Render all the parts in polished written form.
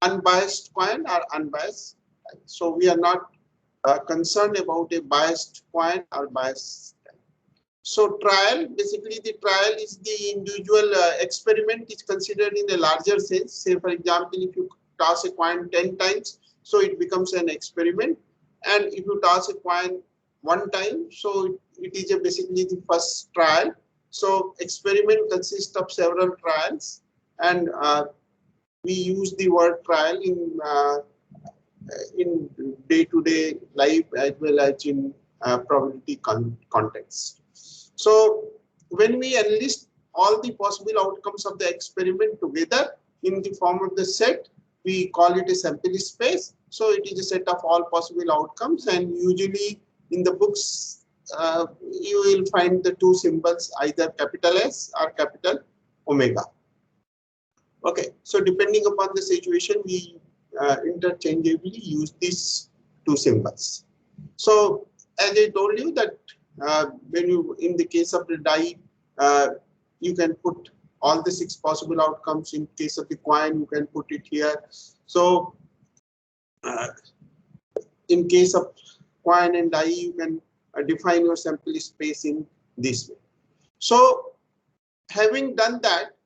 unbiased coin or unbiased. So we are not concerned about a biased coin or biased. So trial, basically the trial is the individual experiment is considered in a larger sense. Say for example, if you toss a coin 10 times, so it becomes an experiment. And if you toss a coin one time, so it is basically the first trial. So experiment consists of several trials, and we use the word trial in day-to-day life as well as in probability context. So when we enlist all the possible outcomes of the experiment together in the form of the set, we call it a sample space. So it is a set of all possible outcomes, and usually in the books you will find the two symbols, either capital S or capital omega. Okay, so depending upon the situation, we interchangeably use these two symbols. So as I told you that when you, in the case of the die, you can put all the 6 possible outcomes. In case of the coin, you can put it here. So in case of coin and die, you can define your sample space in this way. So having done that,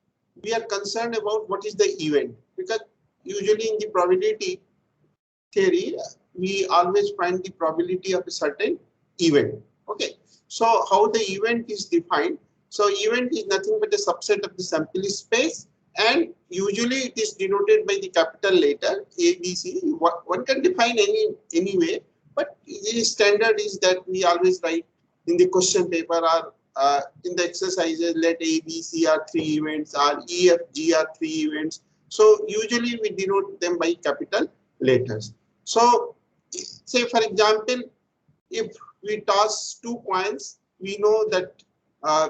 we are concerned about what is the event, because usually in the probability theory, we always find the probability of a certain event. Okay, so how the event is defined? So event is nothing but a subset of the sample space, and usually it is denoted by the capital letter A, B, C. One can define any way, but the standard is that we always write in the question paper or in the exercises, let A, B, C are 3 events, or E, F, G are 3 events. So usually we denote them by capital letters. So say for example, if we toss 2 coins, we know that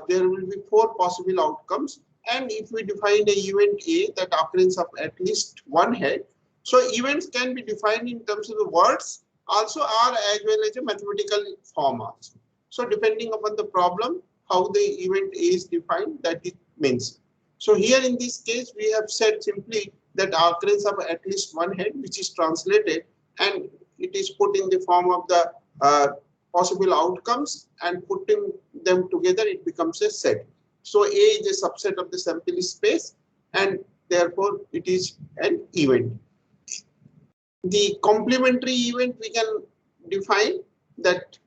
there will be 4 possible outcomes. And if we define a event A, that occurrence of at least 1 head. So events can be defined in terms of the words also, or as well as a mathematical form also. So depending upon the problem, how the event A is defined, that it means. So here in this case, we have said simply that occurrence of at least 1 head, which is translated, and it is put in the form of the possible outcomes, and putting them together, it becomes a set. So A is a subset of the sample space, and therefore it is an event. The complementary event we can define that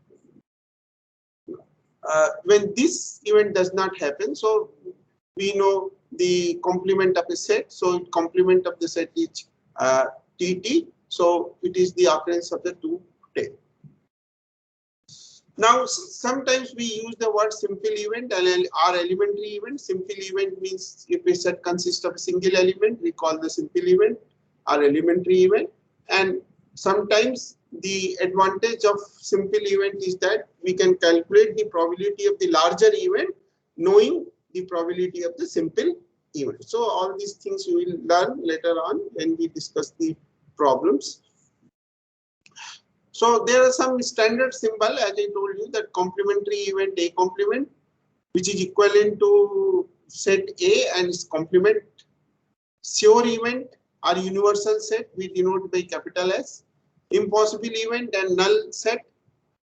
when this event does not happen, so we know the complement of a set. So complement of the set is TT. So it is the occurrence of the 2 tail. Now, sometimes we use the word simple event or elementary event. Simple event means if a set consists of a single element, we call the simple event or elementary event. And sometimes the advantage of simple event is that we can calculate the probability of the larger event knowing the probability of the simple event. So all these things you will learn later on when we discuss the problems. So there are some standard symbol, as I told you, that complementary event A complement, which is equivalent to set A and its complement. Sure event or universal set, we denote by capital S. Impossible event and null set.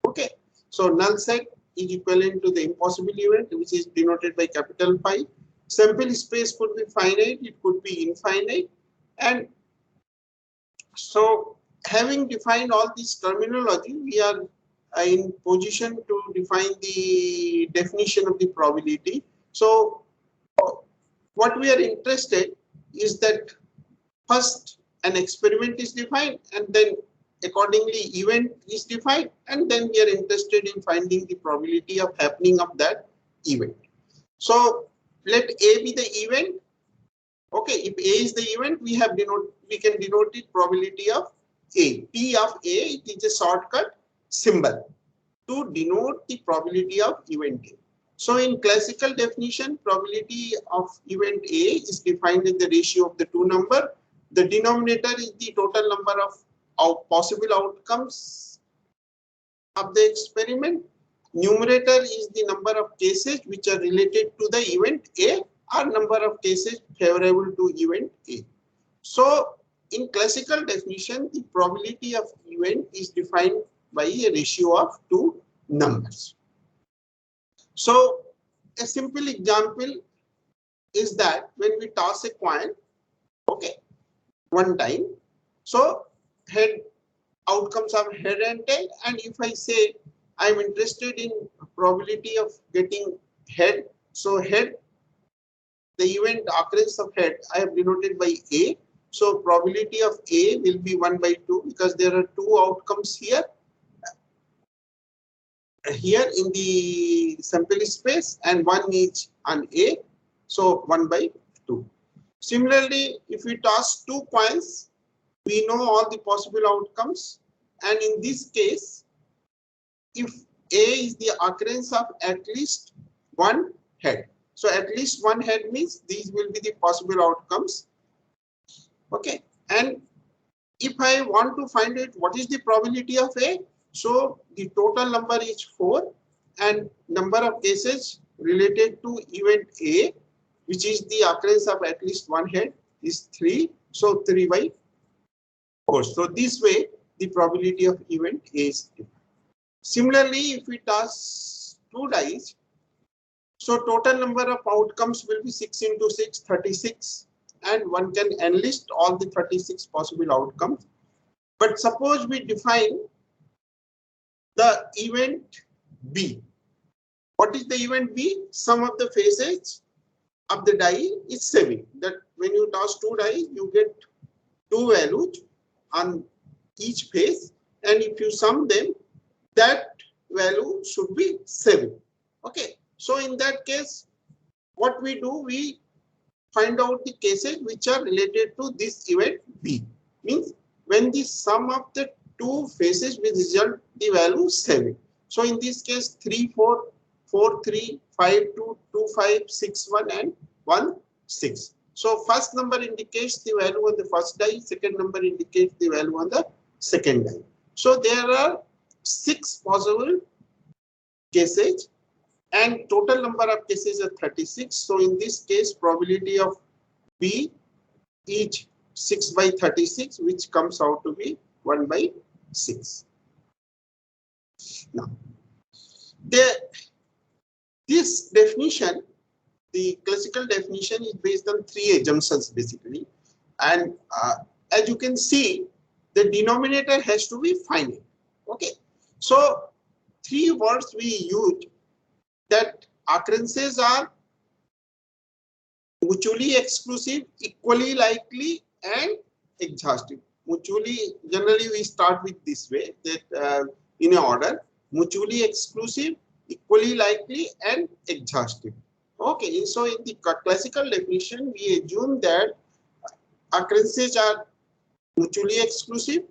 Okay, so null set is equivalent to the impossible event, which is denoted by capital Phi. Sample space could be finite, it could be infinite, and so having defined all this terminology, we are in position to define the definition of the probability. So what we are interested is that first an experiment is defined, and then accordingly event is defined, and then we are interested in finding the probability of happening of that event. So let A be the event. Okay, if A is the event, we can denote the probability of A. P of A, it is a shortcut symbol to denote the probability of event A. So in classical definition, probability of event A is defined in the ratio of the 2 number. The denominator is the total number of possible outcomes of the experiment. Numerator is the number of cases which are related to the event A, or number of cases favorable to event A. So in classical definition, the probability of event is defined by a ratio of two numbers. So a simple example is that when we toss a coin, okay, one time, so head outcomes of head and tail, and if I say I'm interested in probability of getting head, so head, the event occurrence of head I have denoted by A. So probability of A will be 1 by 2 because there are two outcomes here in the sample space and one each on A. So 1 by 2. Similarly, if we toss two coins, we know all the possible outcomes, and in this case, if A is the occurrence of at least one head. So at least one head means these will be the possible outcomes. Okay, and if I want to find out what is the probability of A, so the total number is 4 and number of cases related to event A, which is the occurrence of at least one head, is 3. So 3 by 4. So this way the probability of event A is different. Similarly, if we toss two dice, so total number of outcomes will be 6 into 6, 36, and one can enlist all the 36 possible outcomes. But suppose we define the event B. What is the event B? Sum of the faces of the die is 7. That when you toss two dice, you get two values on each face, and if you sum them, that value should be 7. Okay. So in that case, what we do, we find out the cases which are related to this event B. Means when the sum of the two faces will result the value 7. So in this case, 3, 4, 4, 3, 5, 2, 2, 5, 6, 1, and 1, 6. So first number indicates the value on the first die, second number indicates the value on the second die. So there are 6 possible cases, and total number of cases are 36. So in this case, probability of B is 6 by 36, which comes out to be 1 by 6. Now, this definition, the classical definition, is based on 3 assumptions basically, and as you can see, the denominator has to be finite. Okay, so 3 words we use, that occurrences are mutually exclusive, equally likely, and exhaustive. Mutually, generally we start with this way, that in a order: mutually exclusive, equally likely, and exhaustive. Okay, so in the classical definition, we assume that occurrences are mutually exclusive,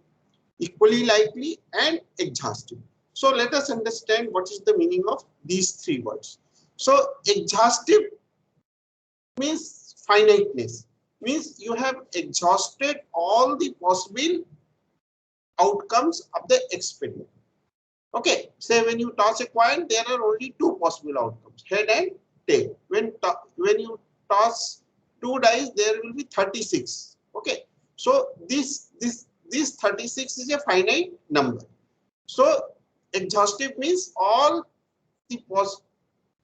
equally likely, and exhaustive. So let us understand what is the meaning of these 3 words. So exhaustive means finiteness, means you have exhausted all the possible outcomes of the experiment. Okay, say when you toss a coin, there are only 2 possible outcomes, head and tail. When you toss 2 dice, there will be 36. Okay, so this 36 is a finite number. So exhaustive means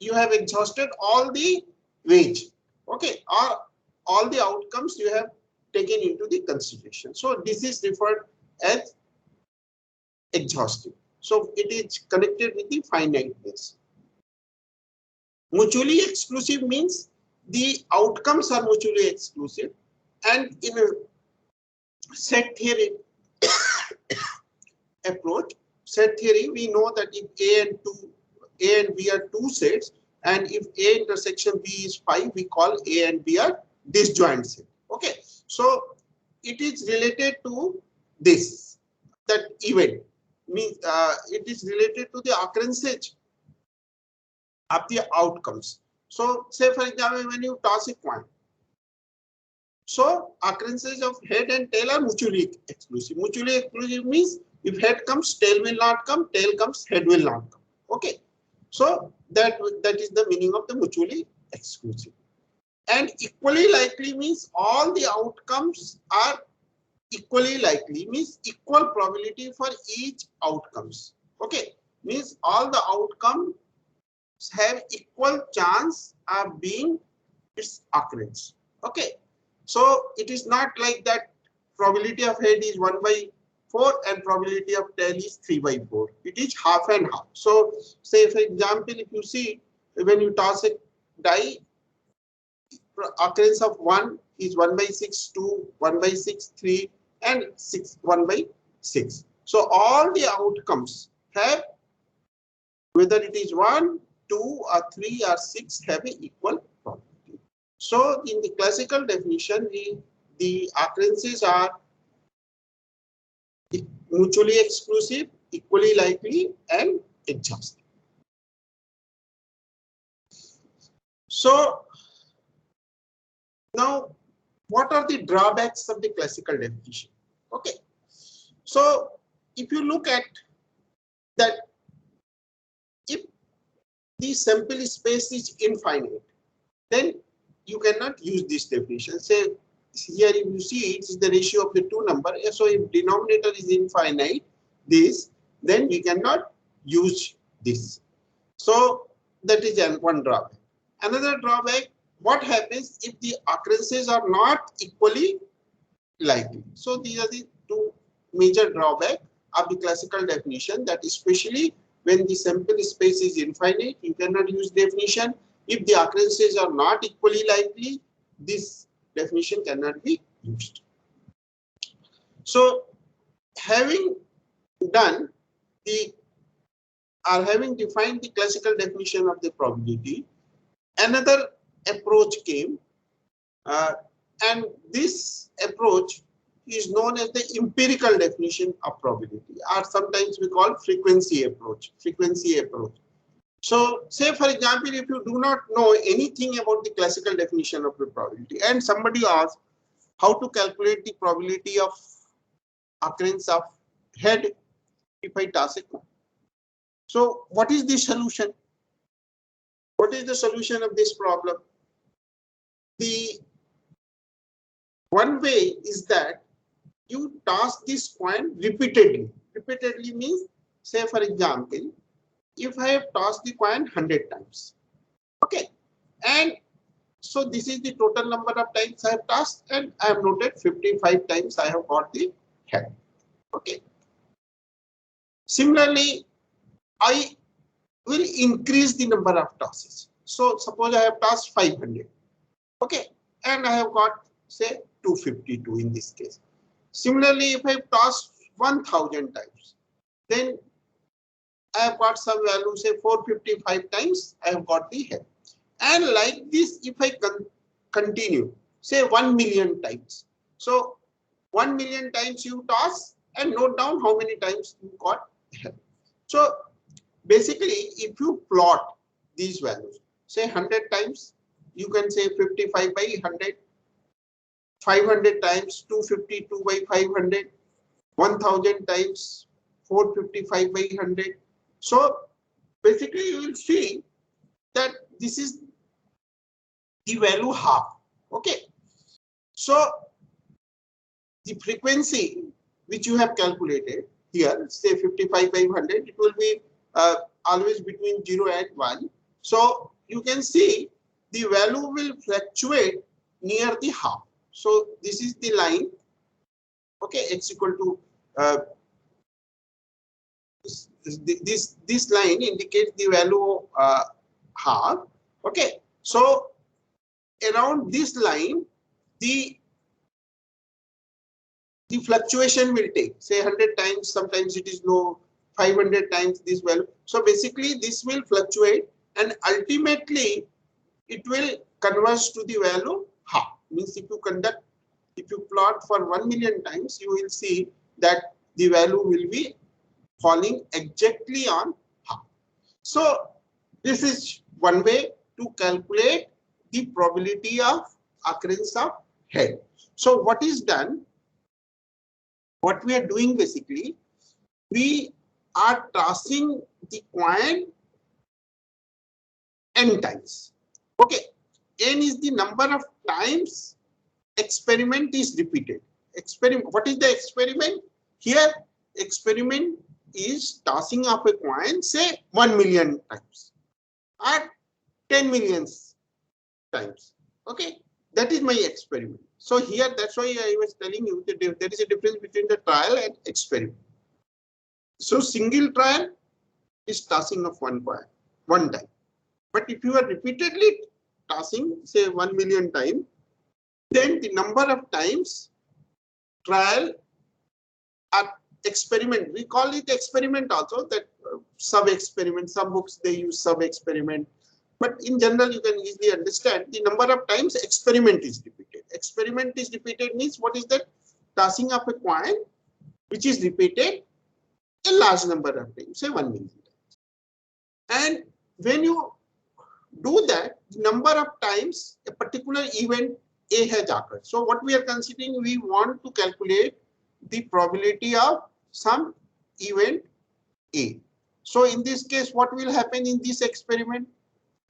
you have exhausted all the range, okay, or all the outcomes you have taken into the consideration. So this is referred as exhaustive. So it is connected with the finiteness. Mutually exclusive means the outcomes are mutually exclusive, and in a set theory approach, set theory, we know that if A and B are 2 sets, and if A intersection B is 5, we call A and B are disjoint set. Okay, so it is related to this, that event means it is related to the occurrences of the outcomes. So say for example, when you toss a coin, so occurrences of head and tail are mutually exclusive. Mutually exclusive means if head comes, tail will not come, tail comes, head will not come. Okay, so that is the meaning of the mutually exclusive. And equally likely means all the outcomes are equally likely means equal probability for each outcomes. Okay, means all the outcomes have equal chance of being its occurrence. Okay, so it is not like that probability of head is 1 by 4 and probability of tail is 3 by 4. It is half and half. So say for example, if you see when you toss a die, occurrence of 1 is 1 by 6, 2, 1 by 6, 3 and 6, 1 by 6. So all the outcomes have, whether it is 1, 2 or 3 or 6, have an equal probability. So in the classical definition, the occurrences are mutually exclusive, equally likely and exhaustive. So now, what are the drawbacks of the classical definition? Okay, so if you look at that, if the sample space is infinite, then you cannot use this definition. Say here if you see it's the ratio of the two numbers. So if denominator is infinite, then we cannot use this. So that is one drawback. Another drawback, what happens if the occurrences are not equally likely? So these are the two major drawbacks of the classical definition, that especially when the sample space is infinite, you cannot use definition. If the occurrences are not equally likely, this definition cannot be used. So having done having defined the classical definition of the probability, another approach came, and this approach is known as the empirical definition of probability, or sometimes we call frequency approach. So say for example, if you do not know anything about the classical definition of the probability and somebody asks how to calculate the probability of occurrence of head if I toss a coin. So what is the solution? What is the solution of this problem? The one way is that you toss this coin repeatedly. Repeatedly means, say for example, if I have tossed the coin 100 times, okay, and so this is the total number of times I have tossed, and I have noted 55 times I have got the head. Okay. Similarly, I will increase the number of tosses. So suppose I have tossed 500, okay, and I have got say 252 in this case. Similarly, if I have tossed 1000 times, then I have got some value, say 455 times I have got the head. And like this, if I continue, say 1 million times. So 1 million times you toss and note down how many times you got head. So basically, if you plot these values, say 100 times, you can say 55 by 100, 500 times 252 by 500, 1000 times 455 by 100. So basically, you will see that this is the value half. Okay. So the frequency which you have calculated here, say 55 by 100, it will be always between 0 and 1. So you can see the value will fluctuate near the half. So this is the line. Okay, x equal to this line indicates the value half. Okay, so around this line, the fluctuation will take, say 100 times, sometimes it is low, 500 times this value. So basically this will fluctuate and ultimately it will converge to the value half. Means if you plot for 1 million times, you will see that the value will be falling exactly on half. So this is one way to calculate the probability of occurrence of head. So what is done? What we are doing basically, we are tossing the coin n times. Okay, n is the number of times experiment is repeated. experiment. What is the experiment? Here, experiment is tossing of a coin, say 1 million times or 10 million times. Okay, that is my experiment. So here, that's why I was telling you that there is a difference between the trial and experiment. So single trial is tossing of one coin one time. But if you are repeatedly tossing, say 1 million times, then the number of times trial or experiment, we call it experiment also, that sub-experiment, some books they use sub-experiment. But in general, you can easily understand the number of times experiment is repeated. Experiment is repeated means what is that? Tossing of a coin which is repeated a large number of times, say 1 million times. And when you do that, the number of times a particular event A has occurred. So what we are considering, we want to calculate the probability of some event A. So in this case, what will happen in this experiment?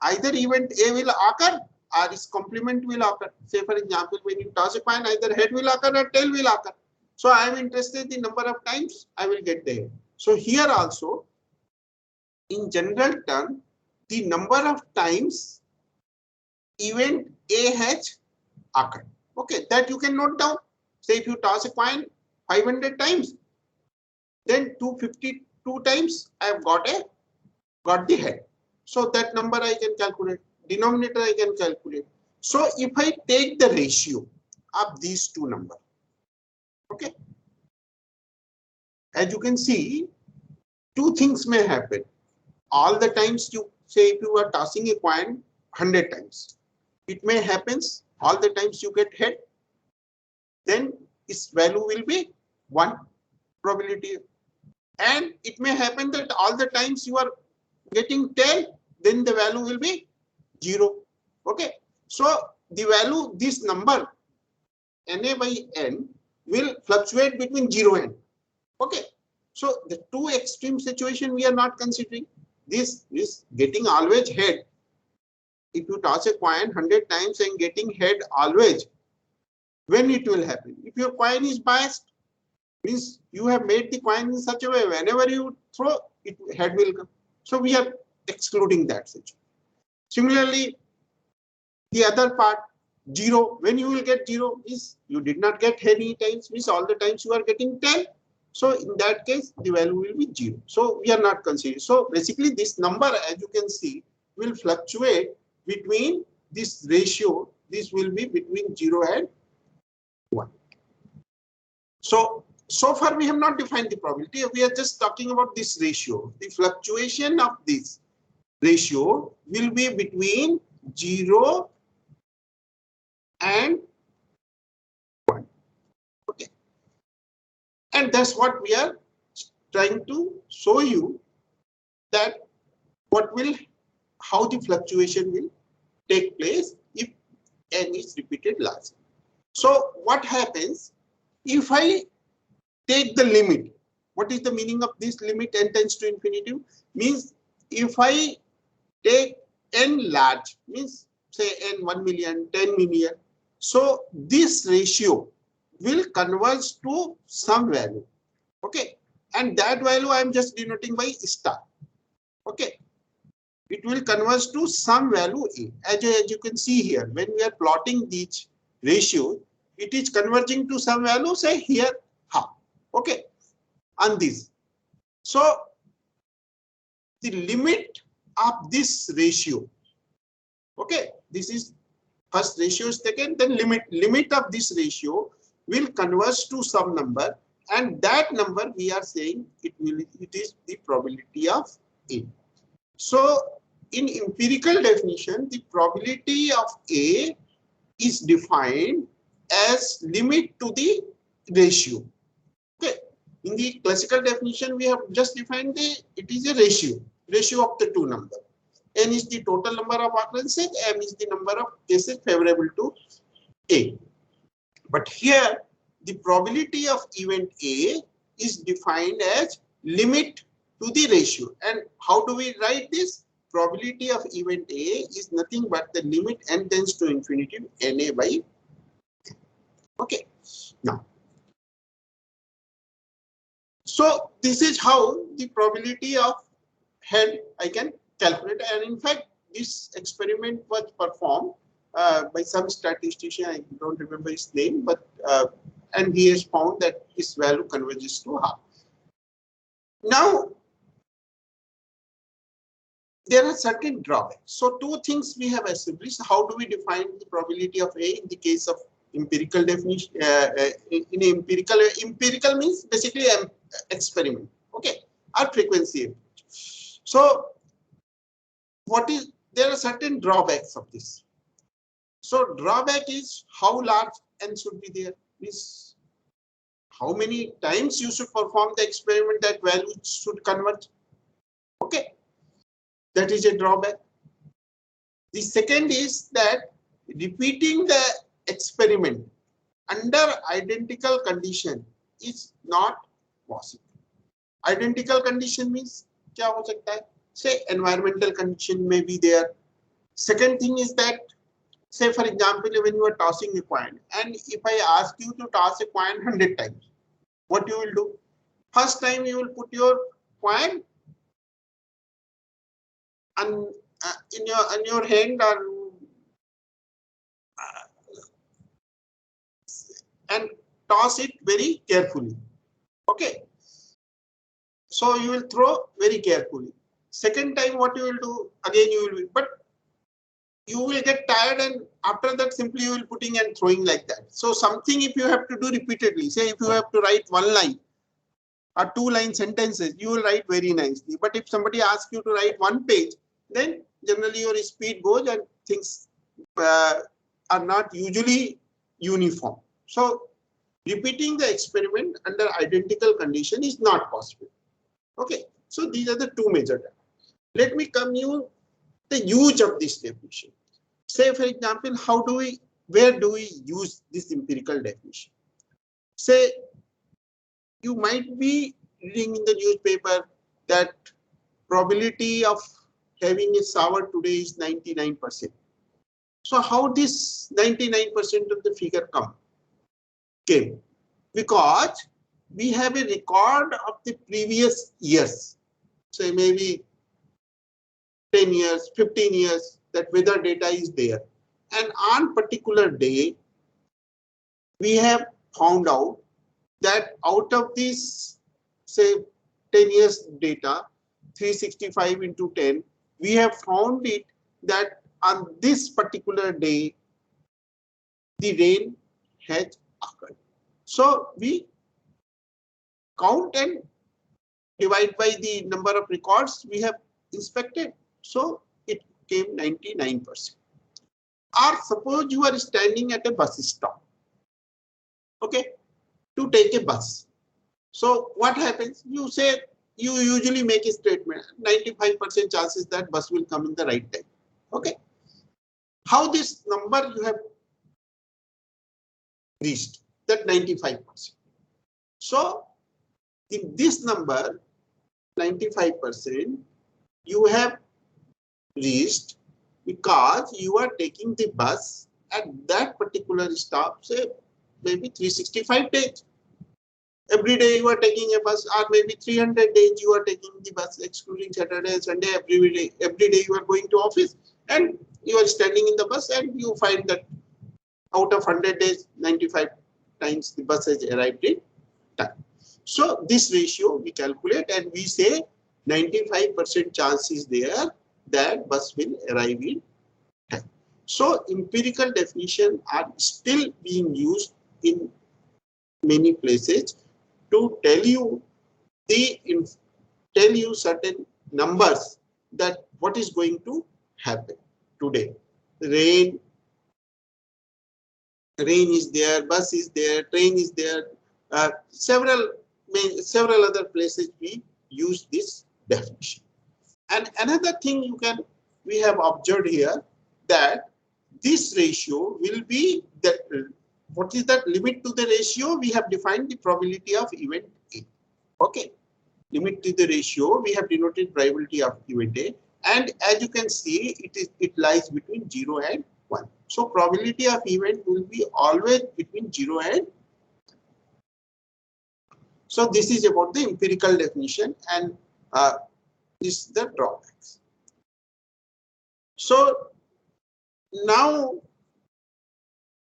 Either event A will occur or its complement will occur. Say for example, when you toss a coin, either head will occur or tail will occur. So I am interested in the number of times I will get the head. So here also, in general term, the number of times event A has occurred. Okay, that you can note down. Say if you toss a coin 500 times, then 252 times I have got the head. So that number I can calculate. Denominator I can calculate. So if I take the ratio of these two numbers, okay, as you can see, two things may happen. All the times you say if you are tossing a coin 100 times, it may happen all the times you get head, then its value will be 1 probability. And it may happen that all the times you are getting tail, then the value will be 0. Okay. So the value, this number Na by N will fluctuate between 0 and. Okay. So the two extreme situation we are not considering. This is getting always head. If you toss a coin 100 times and getting head always, when it will happen? If your coin is biased, means you have made the coin in such a way, whenever you throw, it head will come. So we are excluding that situation. Similarly, the other part, 0, when you will get 0 is you did not get any times, means all the times you are getting 10. So in that case, the value will be 0. So we are not considering. So basically this number, as you can see, will fluctuate between this ratio. This will be between 0 and 1. So far we have not defined the probability. We are just talking about this ratio. The fluctuation of this ratio will be between 0 and 1. Okay. And that's what we are trying to show you, that how the fluctuation will take place if N is repeated large. So what happens if I take the limit? What is the meaning of this limit? N tends to infinity means if I take N large, means say N 1 million, 10 million. So this ratio will converge to some value. Okay. And that value I am just denoting by star. Okay. It will converge to some value A. As you can see here, when we are plotting these ratios, it is converging to some value, say here half. Okay. On this. So the limit of this ratio. Okay. This is first ratio is taken, then limit of this ratio will converge to some number, and that number we are saying it is the probability of A. So in empirical definition, the probability of A is defined as limit to the ratio. Okay. In the classical definition, we have just defined it is a ratio of the two numbers. N is the total number of occurrences, M is the number of cases favorable to A. But here, the probability of event A is defined as limit to the ratio. And how do we write this? Probability of event A is nothing but the limit N tends to infinity Na by. Okay. Now, So this is how the probability of head I can calculate, and in fact this experiment was performed by some statistician, I don't remember his name, but and he has found that his value converges to half. Now there are certain drawbacks. So two things we have established. How do we define the probability of A in the case of empirical definition? In empirical means basically experiment, okay, or frequency. So there are certain drawbacks of this. So drawback is how large n should be there. Means how many times you should perform the experiment that value should converge. Okay, that is a drawback. The second is that repeating the experiment under identical condition is not possible. Identical condition means क्या हो सकता है? Say environmental condition may be there. Second thing is that, say for example, when you are tossing a coin, and if I ask you to toss a coin 100 times, what you will do? First time you will put your coin in your hand and toss it very carefully. Okay. So you will throw very carefully. Second time, what you will do? Again, you will, but you will get tired, and after that, simply you will putting and throwing like that. So something if you have to do repeatedly, say if you have to write one line or two line sentences, you will write very nicely. But if somebody asks you to write one page, then generally your speed goes and things are not usually uniform. So repeating the experiment under identical condition is not possible. Okay, so these are the two major terms. Let me come you the use of this definition. Say for example, where do we use this empirical definition? Say you might be reading in the newspaper that probability of having a shower today is 99%. So how this 99% of the figure came? Because we have a record of the previous years, say maybe 10 years, 15 years, that weather data is there. And on particular day, we have found out that out of this, say 10 years data, 365 into 10, we have found it that on this particular day, the rain has occurred. So we count and divide by the number of records we have inspected. So it came 99%. Or suppose you are standing at a bus stop, okay, to take a bus. So what happens? You say, you usually make a statement, 95% chances that bus will come in the right time. Okay. How this number you have reached, that 95%. So in this number, 95%, you have reached because you are taking the bus at that particular stop, say maybe 365 days. Every day you are taking a bus, or maybe 300 days you are taking the bus, excluding Saturday, Sunday, every day you are going to office, and you are standing in the bus, and you find that out of 100 days, 95 times the bus has arrived in time. So this ratio we calculate, and we say 95% chance is there that bus will arrive in time. So empirical definition are still being used in many places to tell you certain numbers that what is going to happen today. Rain is there, bus is there, train is there. Several other places we use this definition. And another thing we have observed here, that this ratio will be that. What is that limit to the ratio? We have defined the probability of event A. Okay. Limit to the ratio, we have denoted probability of event A. And as you can see, it lies between 0 and 1. So probability of event will be always between 0 and 1. So this is about the empirical definition, and this is the drawbacks. So now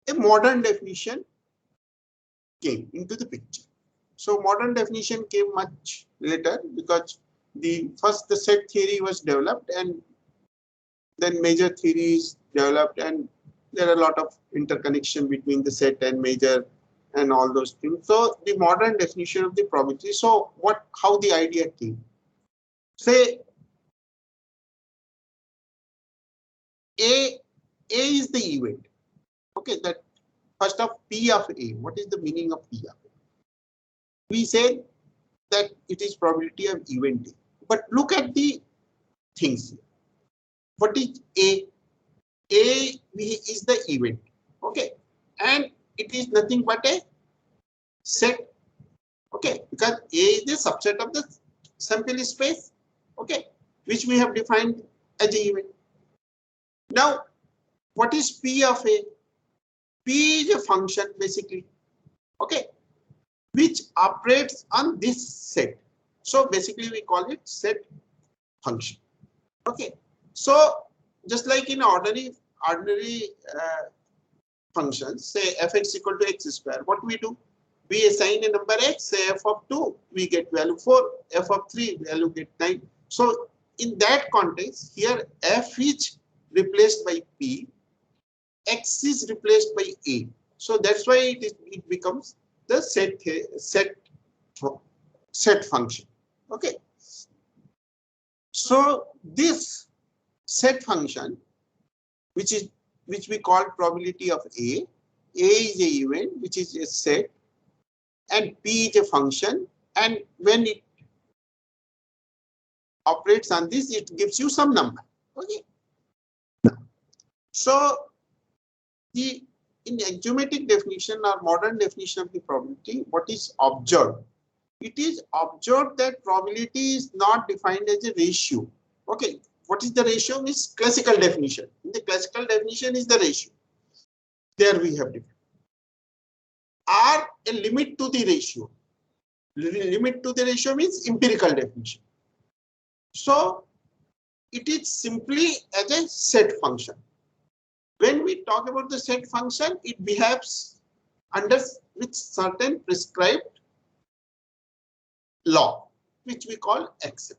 a modern definition came into the picture. So modern definition came much later because the set theory was developed, and then major theories developed, and there are a lot of interconnection between the set and major and all those things. So the modern definition of the probability. So how the idea came? Say A is the event. Okay, that first of P of A. What is the meaning of P of A? We say that it is probability of event A. But look at the things here. What is A? A is the event. Okay, and it is nothing but a set. Okay, because A is the subset of the sample space. Okay, which we have defined as an event. Now, what is P of A? P is a function basically. Okay, which operates on this set. So basically we call it set function. Okay, so just like in ordinary functions, say fx equal to x square, what we do? We assign a number x, say f of 2, we get value 4, f of 3, value get 9. So in that context, here f is replaced by p, x is replaced by a. So that's why it becomes the set function. Okay. So this set function, which we call probability of A is a event which is a set, and P is a function, and when it operates on this, it gives you some number. Okay. So in the axiomatic definition or modern definition of the probability, what is observed? It is observed that probability is not defined as a ratio. Okay, what is the ratio? Means classical definition. In the classical definition is the ratio. There we have defined. Or a limit to the ratio. Limit to the ratio means empirical definition. So it is simply as a set function. When we talk about the set function, it behaves with certain prescribed law, which we call axiom.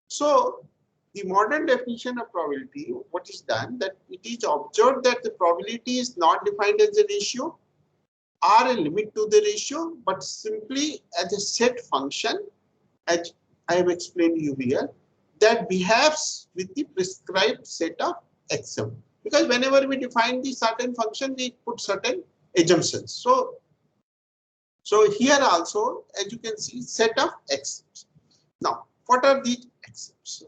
So the modern definition of probability, what is done, that it is observed that the probability is not defined as a ratio or a limit to the ratio, but simply as a set function, as I have explained you here, that behaves with the prescribed set of axiom. Because whenever we define the certain function, we put certain assumptions. So here also, as you can see, set of axioms. Now, what are these axioms?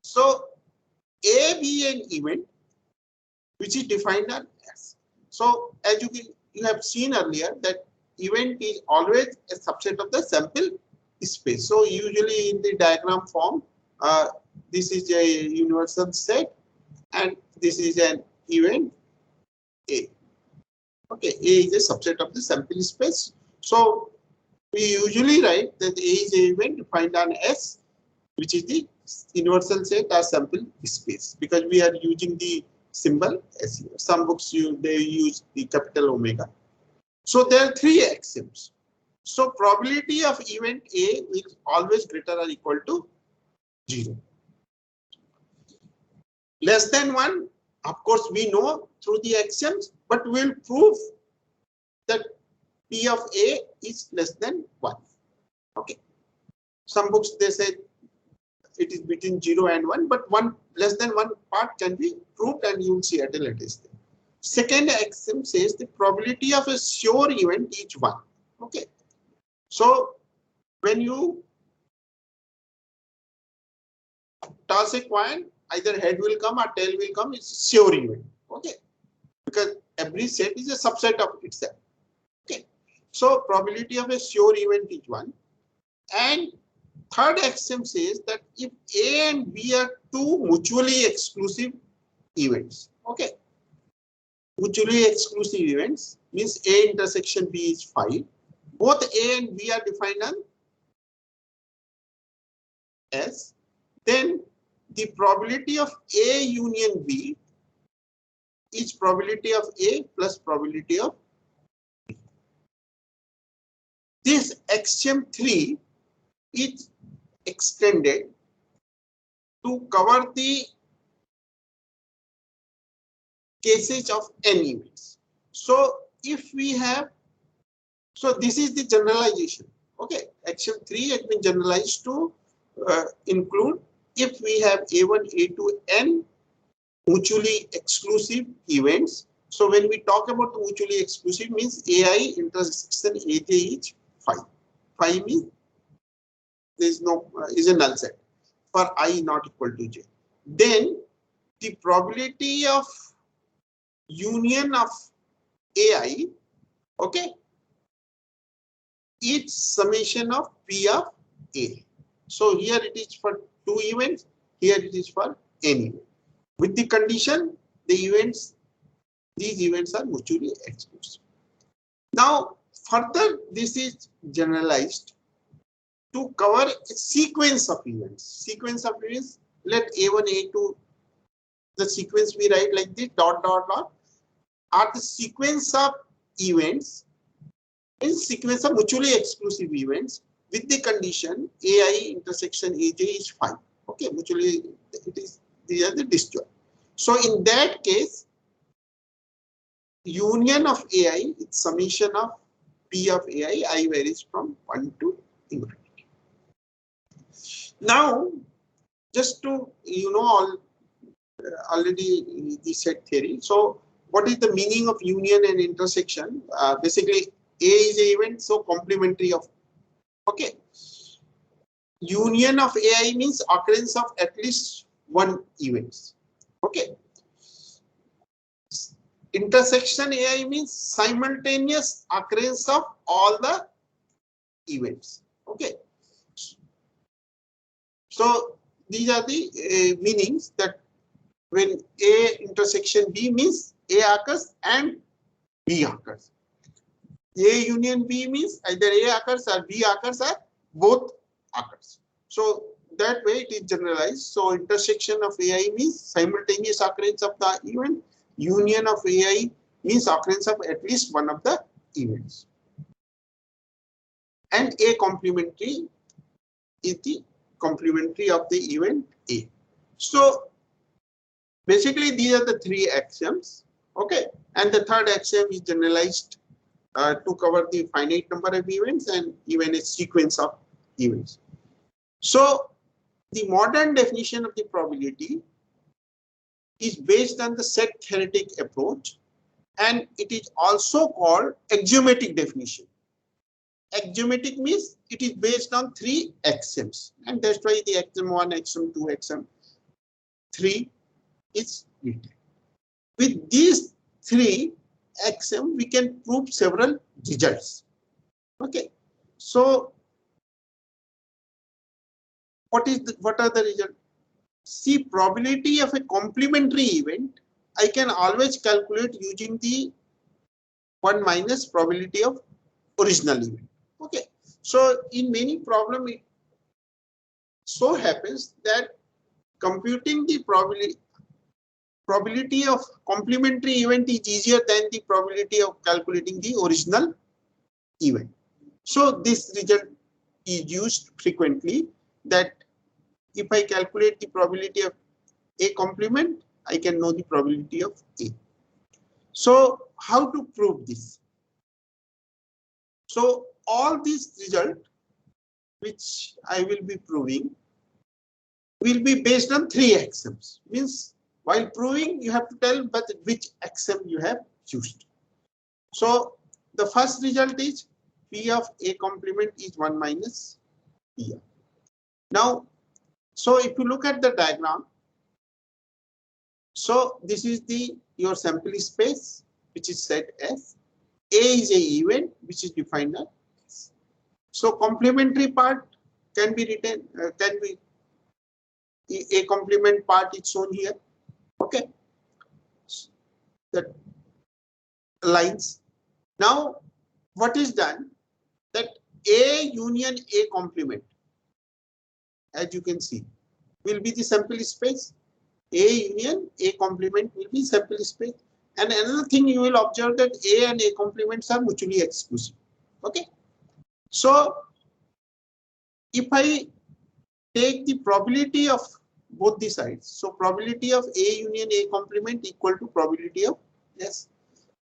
So A be an event which is defined as. So as you have seen earlier that event is always a subset of the sample space. So usually in the diagram form, this is a universal set and this is an event A. Okay, A is a subset of the sample space. So we usually write that A is an event defined on S, which is the universal set or sample space, because we are using the symbol S here. Some books they use the capital omega. So there are three axioms. So probability of event A is always greater or equal to 0. Less than 1, of course, we know through the axioms, but we'll prove that P of A is less than 1. Okay. Some books they say it is between 0 and 1, but less than 1 part can be proved, and you will see at a later stage. Second axiom says the probability of a sure event is 1. Okay. So when you toss a coin, either head will come or tail will come, it's a sure event. Okay. Because every set is a subset of itself. Okay. So probability of a sure event is 1. And third axiom says that if A and B are two mutually exclusive events. Okay. Mutually exclusive events means A intersection B is 5. Both A and B are defined on S. Then the probability of A union B is probability of A plus probability of B. This axiom 3 is extended to cover the cases of n events. So if we have, so this is the generalization. Okay, axiom 3 has been generalized to include if we have A1, A2, n mutually exclusive events. So when we talk about the mutually exclusive means AI intersection AJ is 5. 5 means there is no is a null set for I not equal to j. Then the probability of union of AI, okay, each summation of P of A. So here it is for 2 events, here it is for n event. With the condition, these events are mutually exclusive. Now, further, this is generalized to cover a sequence of events. Sequence of events, let A1, A2, the sequence we write like this, dot, dot, dot, are the sequence of events in sequence of mutually exclusive events with the condition AI intersection AJ is 5. Okay, mutually it is, these are the disjoint. So in that case, union of AI is summation of P of AI, I varies from 1 to infinity. Now, just to, already the set theory. So what is the meaning of union and intersection? Basically, A is an event, so complementary of, okay. Union of AI means occurrence of at least one events. Okay. Intersection AI means simultaneous occurrence of all the events. Okay. So these are the meanings that when A intersection B means A occurs and B occurs. A union B means either A occurs or B occurs or both occurs. So that way it is generalized. So intersection of AI means simultaneous occurrence of the event. Union of AI means occurrence of at least one of the events. And A complementary is the complementary of the event A. So basically these are the 3 axioms. Okay. And the third axiom is generalized to cover the finite number of events and even a sequence of events. So the modern definition of the probability is based on the set theoretic approach, and it is also called axiomatic definition. Axiomatic means it is based on 3 axioms, and that's why the axiom 1, axiom 2, axiom 3 is written. With these 3 axioms, we can prove several results. Okay, so what are the results? See, probability of a complementary event, I can always calculate using the 1 minus probability of original event. Okay, so in many problems, it so happens that computing the probability of complementary event is easier than the probability of calculating the original event. So this result is used frequently, that if I calculate the probability of A complement, I can know the probability of A. So how to prove this? So all these results which I will be proving will be based on 3 axioms. Means while proving you have to tell but which axiom you have used. So the first result is P of A complement is 1 minus P. Now, so if you look at the diagram, so this is your sample space which is set as A is a event which is defined as S. So complementary part can be written, a complement part is shown here. Okay, that lines. Now what is done? A union A complement, as you can see, will be the sample space. A union A complement will be sample space. And another thing you will observe that A and A complements are mutually exclusive. Okay. So if I take the probability of both the sides, so probability of A union A complement equal to probability of S.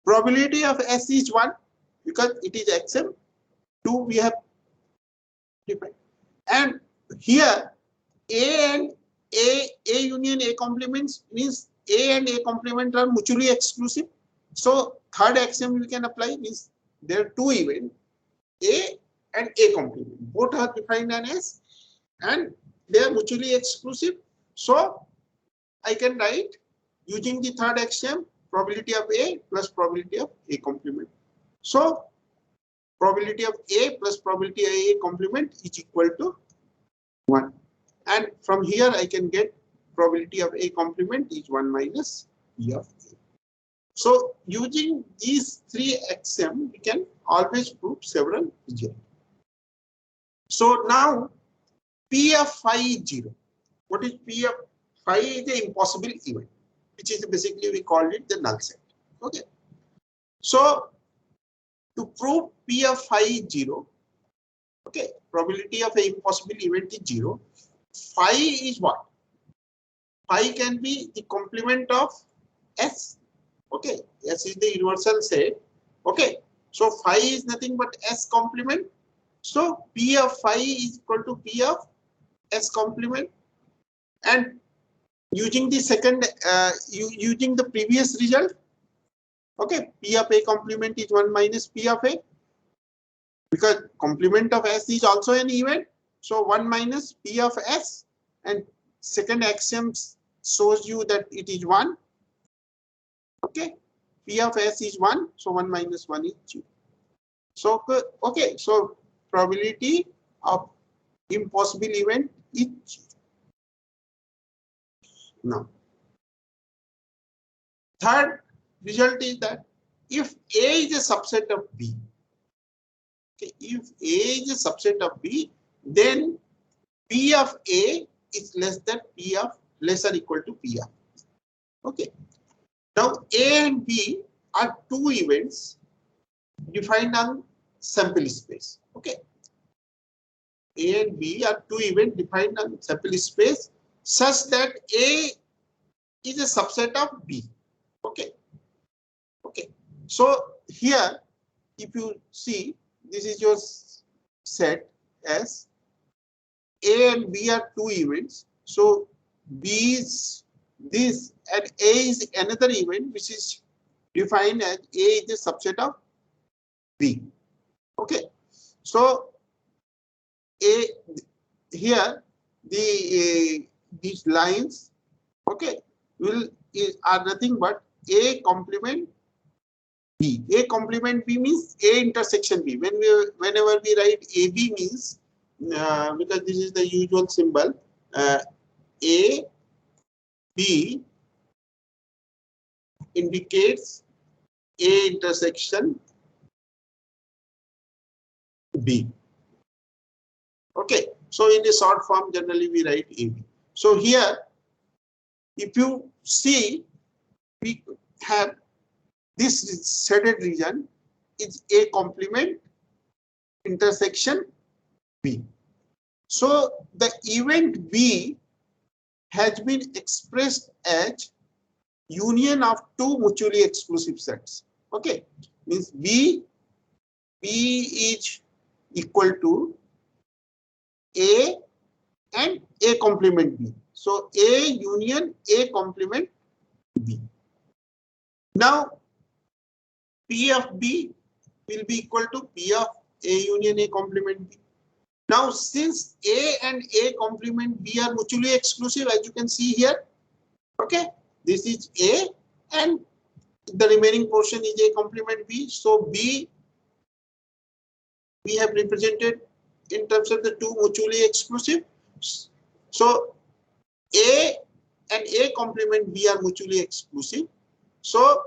Probability of S is 1 because it is XM. 2 we have defined. And here A union A complements means A and A complement are mutually exclusive. So third axiom we can apply means there are two events, A and A complement. Both are defined as S and they are mutually exclusive. So I can write using the third axiom probability of A plus probability of A complement. So probability of A plus probability of A complement is equal to 1. And from here I can get probability of A complement is 1 minus P of A. So using these three axioms, we can always prove several results. So now P of phi is 0. What is P of phi? Is the impossible event, which is basically we call it the null set. Okay. So to prove P of phi is 0, okay, probability of an impossible event is 0. Phi is what? Phi can be the complement of S. Okay, S is the universal set. Okay, so phi is nothing but S complement. So P of phi is equal to P of S complement. And using the second, using the previous result, okay, P of A complement is 1 minus P of A. Because complement of S is also an event. So 1 minus P of S, and second axiom shows you that it is 1. Okay, P of S is 1, so 1 minus 1 is 2. So okay, so probability of impossible event is 0. Now, third result is that if A is a subset of B, okay, if A is a subset of B, then P of A is less than P of less or equal to P of. Okay. Now A and B are two events defined on sample space. Okay. A and B are two events defined on sample space such that A is a subset of B. Okay. Okay. So here, if you see, this is your set as A and B are two events. So B is this and A is another event which is defined as A is a subset of B. Okay. So A here these lines, okay, are nothing but A complement B. A complement B means A intersection B. Whenever we write AB means because this is the usual symbol, A B indicates A intersection B. Okay, so in the short form generally we write AB. So here if you see, we have this shaded region is A complement intersection B. So the event B has been expressed as union of two mutually exclusive sets. Okay, means B is equal to A and A complement B. So A union A complement B. Now P of B will be equal to P of A union A complement B. Now since A and A complement B are mutually exclusive, as you can see here, okay, this is A and the remaining portion is A complement B. So B we have represented in terms of the two mutually exclusive. So A and A complement B are mutually exclusive. So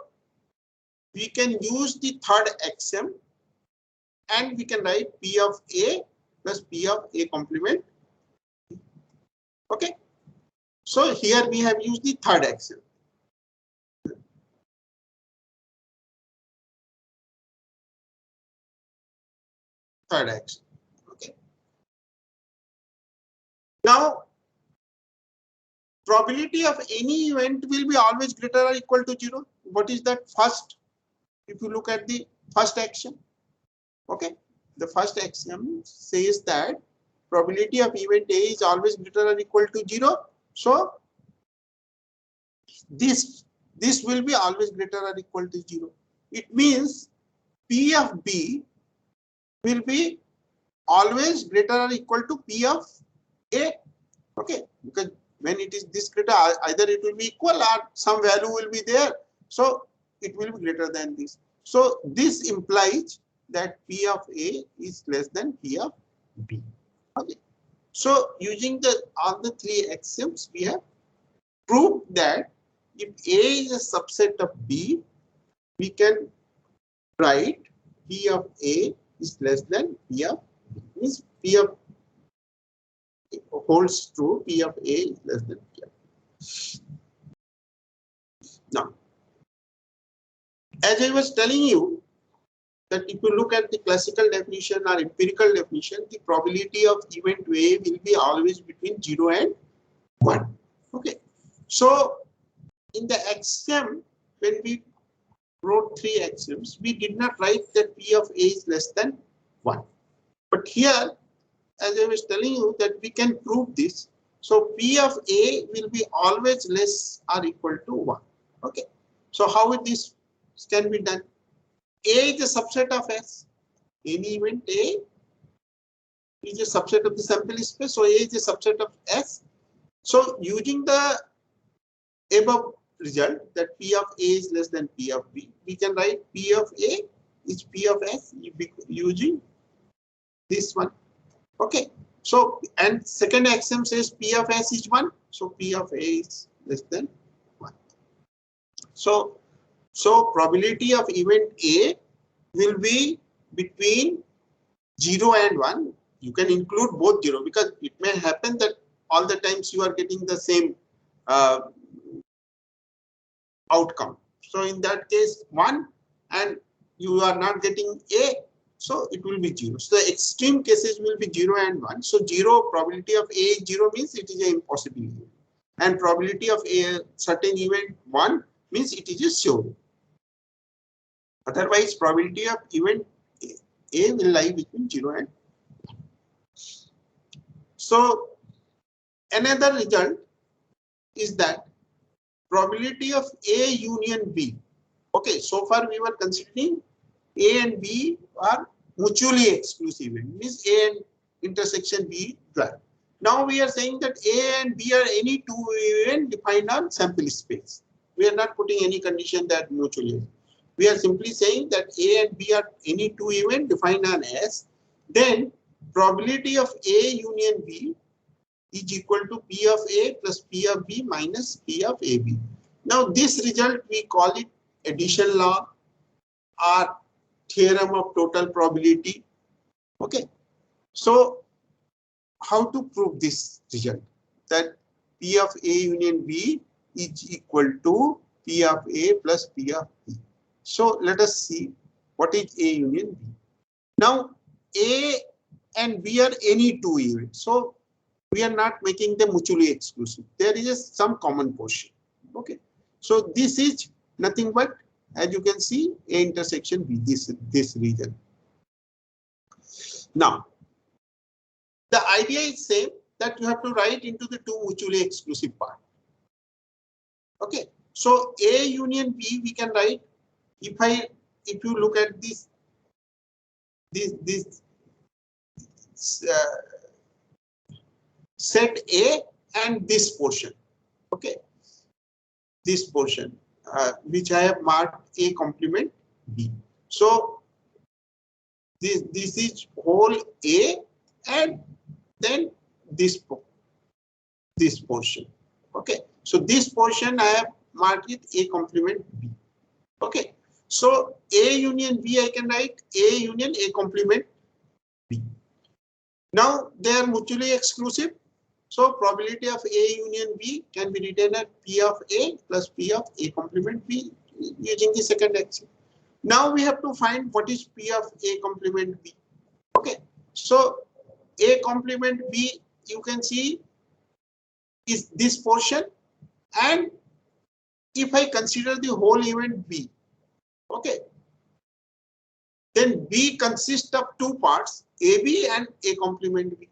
we can use the third axiom and we can write P of A plus P of A complement. Okay. So here we have used the third axiom. Third axiom. Okay. Now, probability of any event will be always greater or equal to 0. What is that first? If you look at the first axiom, okay, the first axiom says that probability of event A is always greater or equal to 0. So this will be always greater or equal to 0. It means P of B will be always greater or equal to P of A. Okay, because when it is this greater, either it will be equal or some value will be there. So it will be greater than this. So this implies that P of A is less than P of B. Okay. So using all the three axioms, we have proved that if A is a subset of B, we can write P of A is less than P of B. Means P of holds true, P of A is less than P of B. Now, as I was telling you, that if you look at the classical definition or empirical definition, the probability of event A will be always between 0 and 1. Okay. So in the axiom, when we wrote three axioms, we did not write that P of A is less than 1. But here, as I was telling you, that we can prove this. So P of A will be always less or equal to 1. Okay. So how this can be done? A is a subset of S. Any event A is a subset of the sample space. So A is a subset of S. So using the above result that P of A is less than P of B, we can write P of A is P of S using this one. Okay. So, and second axiom says P of S is 1. So P of A is less than 1. So probability of event A will be between 0 and 1. You can include both 0 because it may happen that all the times you are getting the same outcome. So in that case 1 and you are not getting A, so it will be 0. So the extreme cases will be 0 and 1. So 0 probability of A is 0 means it is an impossible event. And probability of a certain event 1 means it is a sure. Otherwise, probability of event A will lie between 0 and 1. So another result is that probability of A union B. Okay, so far we were considering A and B are mutually exclusive, means A and intersection B drive. Now we are saying that A and B are any two events defined on sample space. We are not putting any condition that mutually. We are simply saying that A and B are any two events defined on S. Then probability of A union B is equal to P of A plus P of B minus P of AB. Now this result we call it addition law or theorem of total probability. Okay. So how to prove this result? That P of A union B is equal to P of A plus P of B. So let us see what is A union B. Now A and B are any two events. So we are not making them mutually exclusive. There is some common portion. Okay. So this is nothing but, as you can see, A intersection B, this region. Now, the idea is same, that you have to write into the two mutually exclusive part. Okay. So A union B we can write, if you look at this set A and this portion. Okay. This portion which I have marked A complement B. So this is whole A and then this portion. Okay. So this portion I have marked it A complement B. Okay. So A union B, I can write A union A complement B. Now they are mutually exclusive. So probability of A union B can be written as P of A plus P of A complement B using the second axiom. Now we have to find what is P of A complement B. Okay. So A complement B, you can see, is this portion, and if I consider the whole event B, okay, then B consists of two parts, AB and A complement B.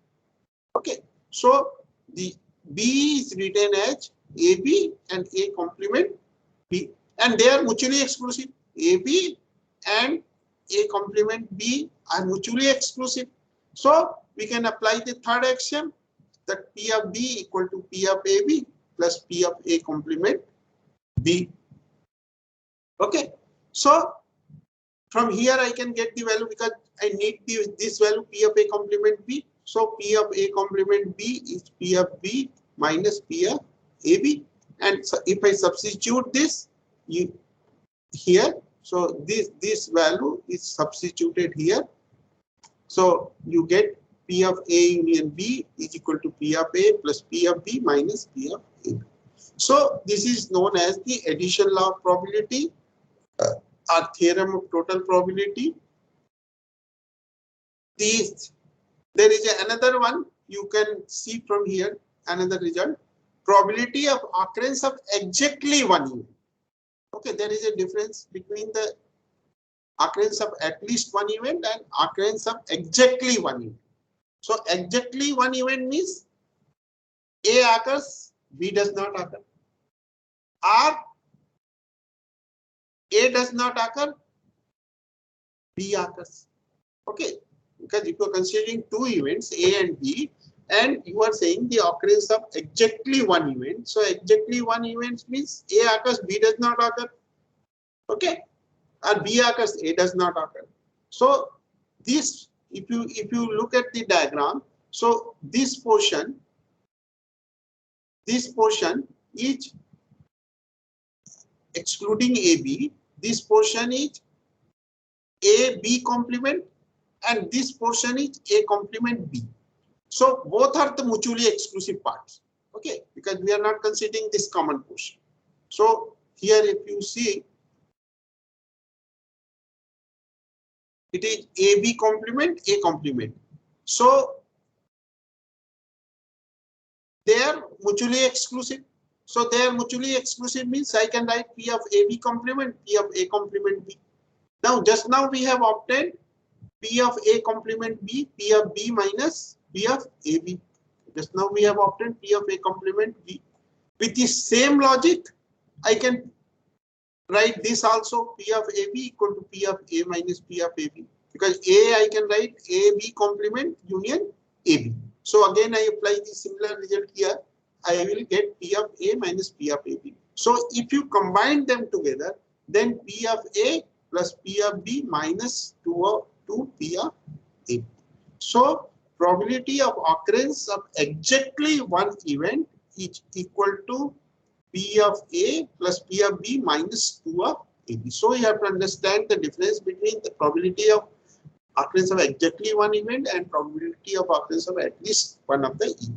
Okay, so the B is written as AB and A complement B, and they are mutually exclusive. AB and A complement B are mutually exclusive. So we can apply the third axiom, that P of B equal to P of AB plus P of A complement B. Okay, so from here I can get the value because I need this value P of A complement B. So P of A complement B is P of B minus P of AB. And so if I substitute this here, so this value is substituted here. So you get P of A union B is equal to P of A plus P of B minus P of A. So this is known as the addition law of probability, or theorem of total probability. There is another one you can see from here, another result, probability of occurrence of exactly one event. Okay, there is a difference between the occurrence of at least one event and occurrence of exactly one event. So exactly one event means A occurs, B does not occur, or A does not occur, B occurs. Okay, because if you are considering two events, A and B, and you are saying the occurrence of exactly one event. So exactly one event means A occurs, B does not occur. Okay, or B occurs, A does not occur. So this, if you look at the diagram, so this portion is excluding AB. This portion is A B complement, and this portion is A complement B. So both are the mutually exclusive parts. Okay, because we are not considering this common portion. So here, if you see, it is AB complement, A complement. So they are mutually exclusive. So they are mutually exclusive means I can write P of AB complement, P of A complement B. Now, just now we have obtained P of A complement B, P of B minus P of AB. Just now we have obtained P of A complement B. With the same logic, I can write this also, P of AB equal to P of A minus P of AB. Because A, I can write AB complement union AB. So again, I apply the similar result here. I will get P of A minus P of AB. So if you combine them together, then P of A plus P of B minus 2 P of A. So probability of occurrence of exactly one event is equal to P of A plus P of B minus 2 of AB. So you have to understand the difference between the probability of occurrence of exactly one event and probability of occurrence of at least one of the events.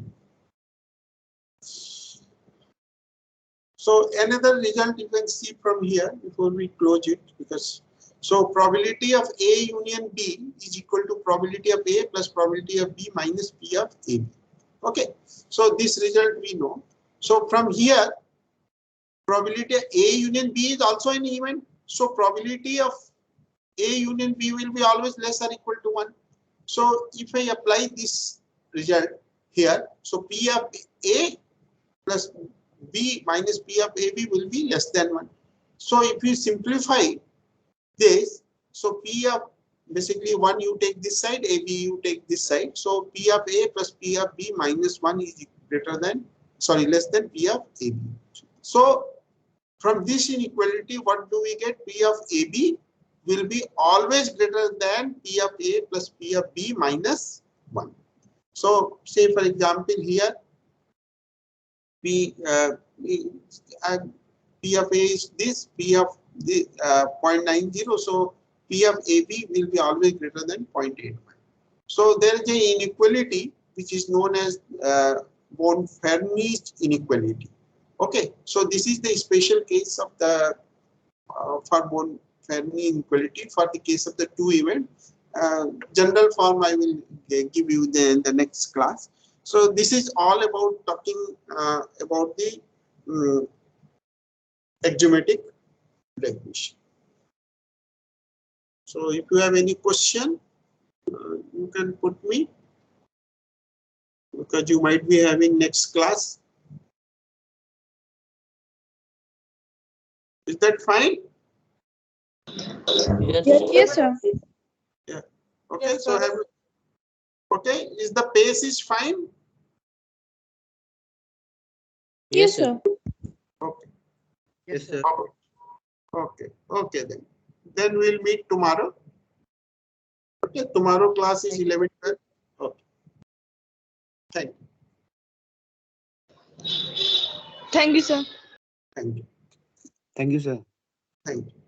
So another result you can see from here before we close it, because so probability of A union B is equal to probability of A plus probability of B minus P of AB. Okay, so this result we know. So from here, probability of A union B is also an event. So probability of A union B will be always less or equal to 1. So if I apply this result here, so P of A plus B minus P of AB will be less than 1. So if you simplify this, so P of basically 1 you take this side, AB you take this side. So P of A plus P of B minus 1 is less than P of AB. So from this inequality, what do we get? P of AB will be always greater than P of A plus P of B minus 1. So say for example here, P of A is this, P of the 0.90. So P of AB will be always greater than 0.85. So there is an inequality which is known as Bonfermi's inequality. Okay, so this is the special case of the for Bonfermi inequality for the case of the two events. General form I will give you in the next class. So this is all about talking about the axiomatic definition. So if you have any question, you can put me, because you might be having next class. Is that fine? Yes, sir. Yeah. Okay. Yes, so have, okay. Is the pace is fine? Yes, sir. Okay. Yes, sir. Okay. Okay then. Then we'll meet tomorrow. Okay. Tomorrow class is 11. Okay. Thank you. Thank you, sir. Thank you. Thank you, sir. Thank you.